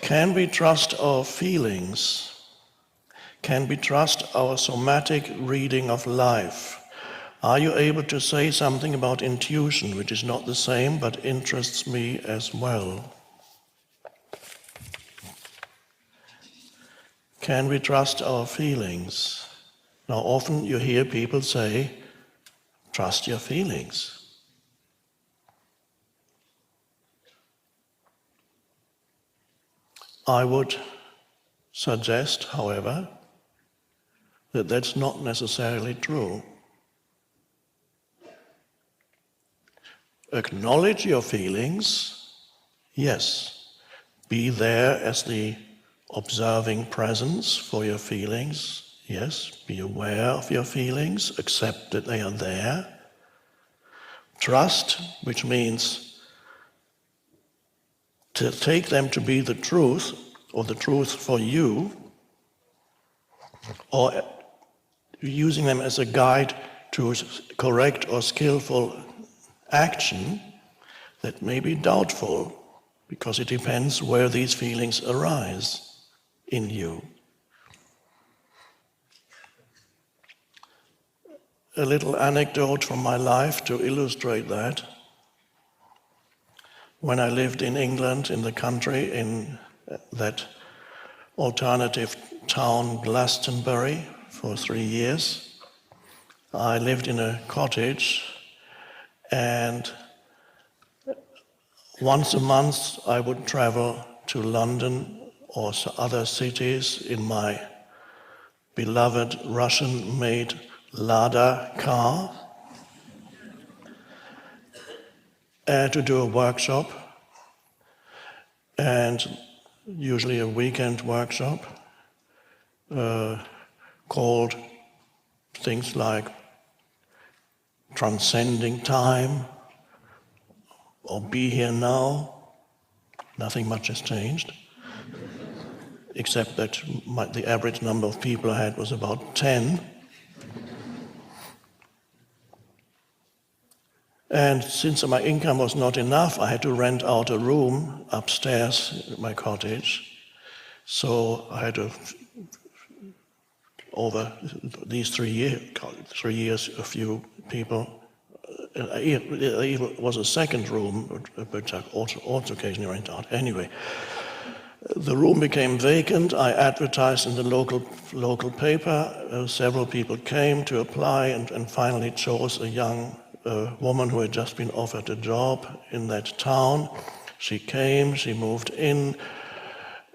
Can we trust our feelings? Can we trust our somatic reading of life? Are you able to say something about intuition, which is not the same but interests me as well? Can we trust our feelings? Now, often you hear people say, trust your feelings. I would suggest, however, that that's not necessarily true. Acknowledge your feelings, yes. Be there as the observing presence for your feelings, yes. Be aware of your feelings, accept that they are there. Trust, which means to take them to be the truth, or the truth for you, or using them as a guide to correct or skillful action, that may be doubtful, because it depends where these feelings arise in you. A little anecdote from my life to illustrate that. When I lived in England, in the country, in that alternative town Glastonbury for 3 years, I lived in a cottage, and once a month I would travel to London or other cities in my beloved Russian-made Lada car to do a workshop, and usually a weekend workshop called things like transcending time or be here now. Nothing much has changed, except that the average number of people I had was about 10. And since my income was not enough, I had to rent out a room upstairs in my cottage. So I had to, over these 3 years, a few people. It was a second room, which I also occasionally rent out. Anyway, the room became vacant. I advertised in the local paper. Several people came to apply, and finally chose a young woman who had just been offered a job in that town. She came, she moved in,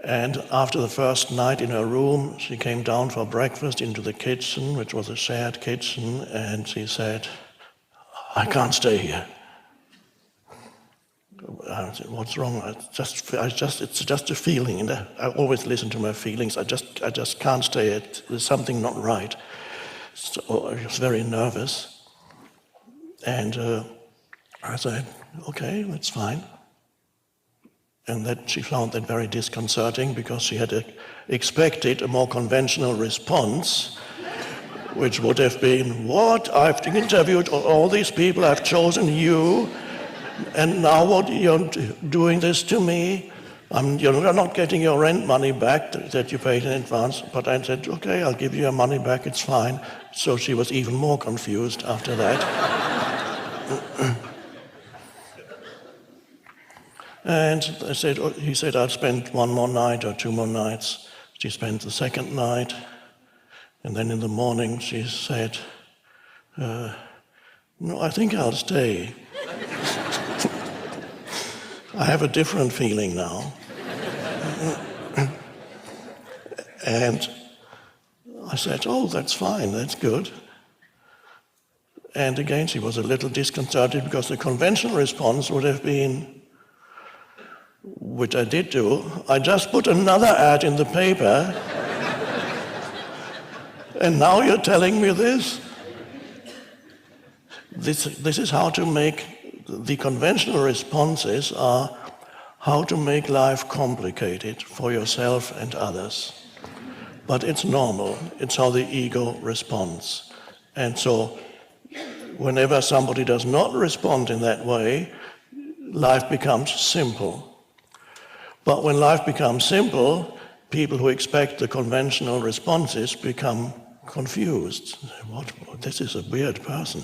and after the first night in her room, she came down for breakfast into the kitchen, which was a shared kitchen, and she said, "I can't stay here." I said, "What's wrong?" It's just a feeling, and I always listen to my feelings. I just can't stay. There's something not right. So I was very nervous. And I said, "Okay, that's fine." And that she found that very disconcerting, because she had expected a more conventional response, which would have been, "What? I've interviewed all these people, I've chosen you, and now what, you're doing this to me? You're not getting your rent money back that you paid in advance." But I said, "Okay, I'll give you your money back, it's fine." So she was even more confused after that. And he said, "I'll spend one more night or 2 more nights." She spent the second night, and then in the morning she said, "No, I think I'll stay. I have a different feeling now." And I said, "Oh, that's fine, that's good." And again, she was a little disconcerted, because the conventional response would have been, which I did do, "I just put another ad in the paper, and now you're telling me this?" This is how to make, the conventional responses are how to make life complicated for yourself and others. But it's normal, it's how the ego responds. And so, whenever somebody does not respond in that way, life becomes simple. But when life becomes simple, people who expect the conventional responses become confused. What? This is a weird person.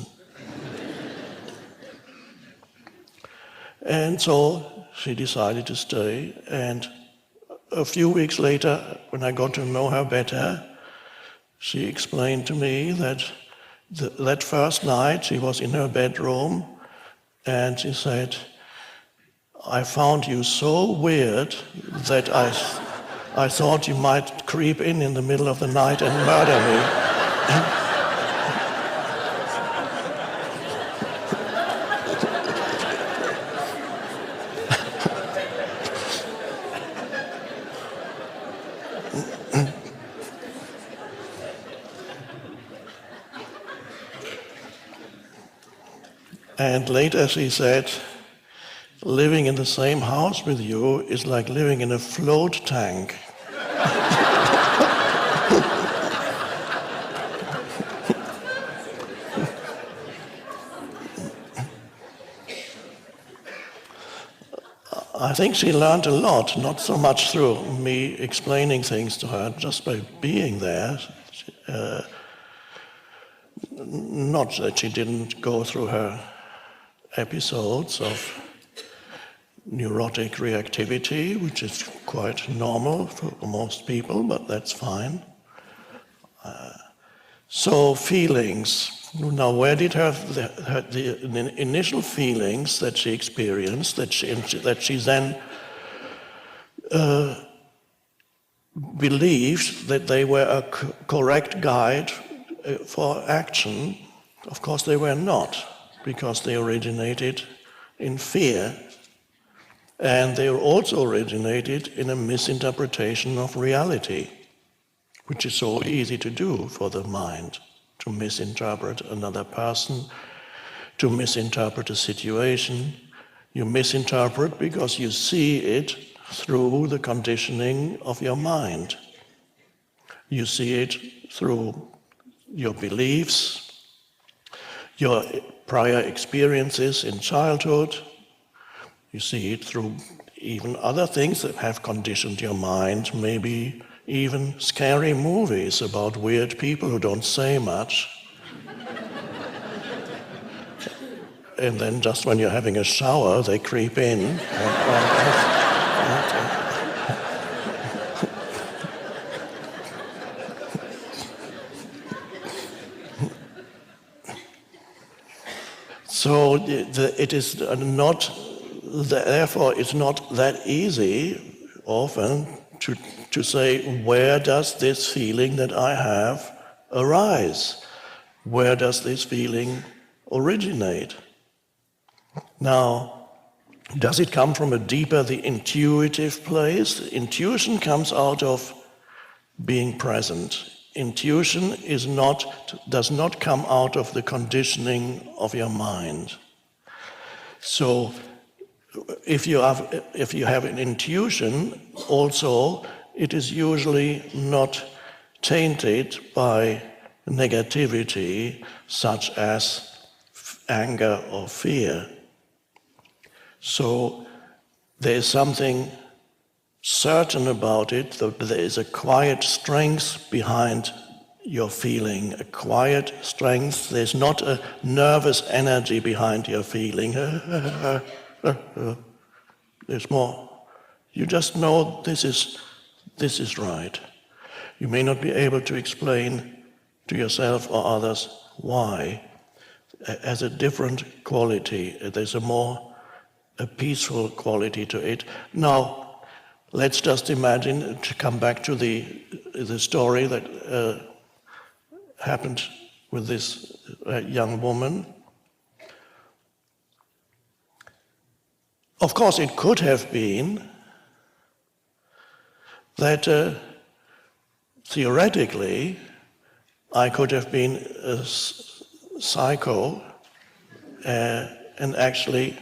And so she decided to stay, and a few weeks later, when I got to know her better, she explained to me that that first night she was in her bedroom, and she said, I found you so weird that I thought you might creep in the middle of the night and murder me. And later she said, living in the same house with you is like living in a float tank. I think she learned a lot, not so much through me explaining things to her, just by being there. Not that she didn't go through her episodes of neurotic reactivity, which is quite normal for most people, but that's fine. So feelings. Now, where did the initial feelings that she experienced, that she then believed that they were a correct guide for action? Of course they were not, because they originated in fear, and they also originated in a misinterpretation of reality, which is so easy to do for the mind, to misinterpret another person, to misinterpret a situation. You misinterpret because you see it through the conditioning of your mind. You see it through your beliefs, your prior experiences in childhood. You see it through even other things that have conditioned your mind, maybe even scary movies about weird people who don't say much. And then just when you're having a shower, they creep in. So it is not, therefore it's not that easy often to say, where does this feeling that I have arise? Where does this feeling originate? Now, does it come from a deeper, the intuitive place? Intuition comes out of being present. Intuition does not come out of the conditioning of your mind. So if you have an intuition, also it is usually not tainted by negativity such as anger or fear. So there is something certain about it, that there is a quiet strength behind your feeling, a quiet strength. There's not a nervous energy behind your feeling. There's more. You just know this is right. You may not be able to explain to yourself or others why. It has a different quality. There's a peaceful quality to it. Now, let's just imagine, to come back to the story that happened with this young woman. Of course, it could have been that theoretically I could have been a psycho and actually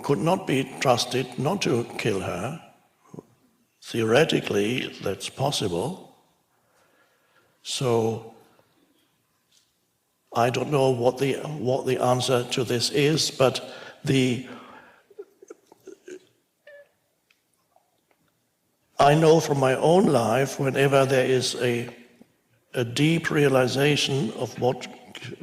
could not be trusted not to kill her. Theoretically, that's possible. So I don't know what the answer to this is, but I know from my own life, whenever there is a deep realization of what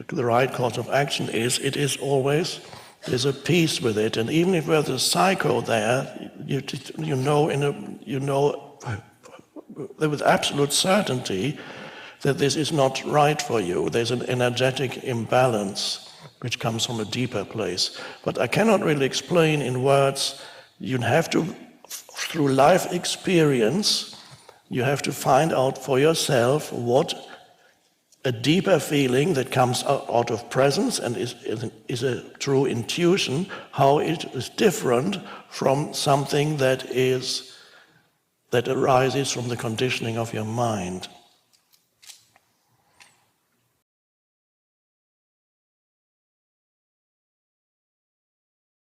the right course of action is, it is always, there's a peace with it. And even if there's a psycho there, you know with absolute certainty that this is not right for you. There's an energetic imbalance which comes from a deeper place. But I cannot really explain in words. You have to, through life experience, you have to find out for yourself what a deeper feeling that comes out of presence and is a true intuition, how it is different from something that arises from the conditioning of your mind.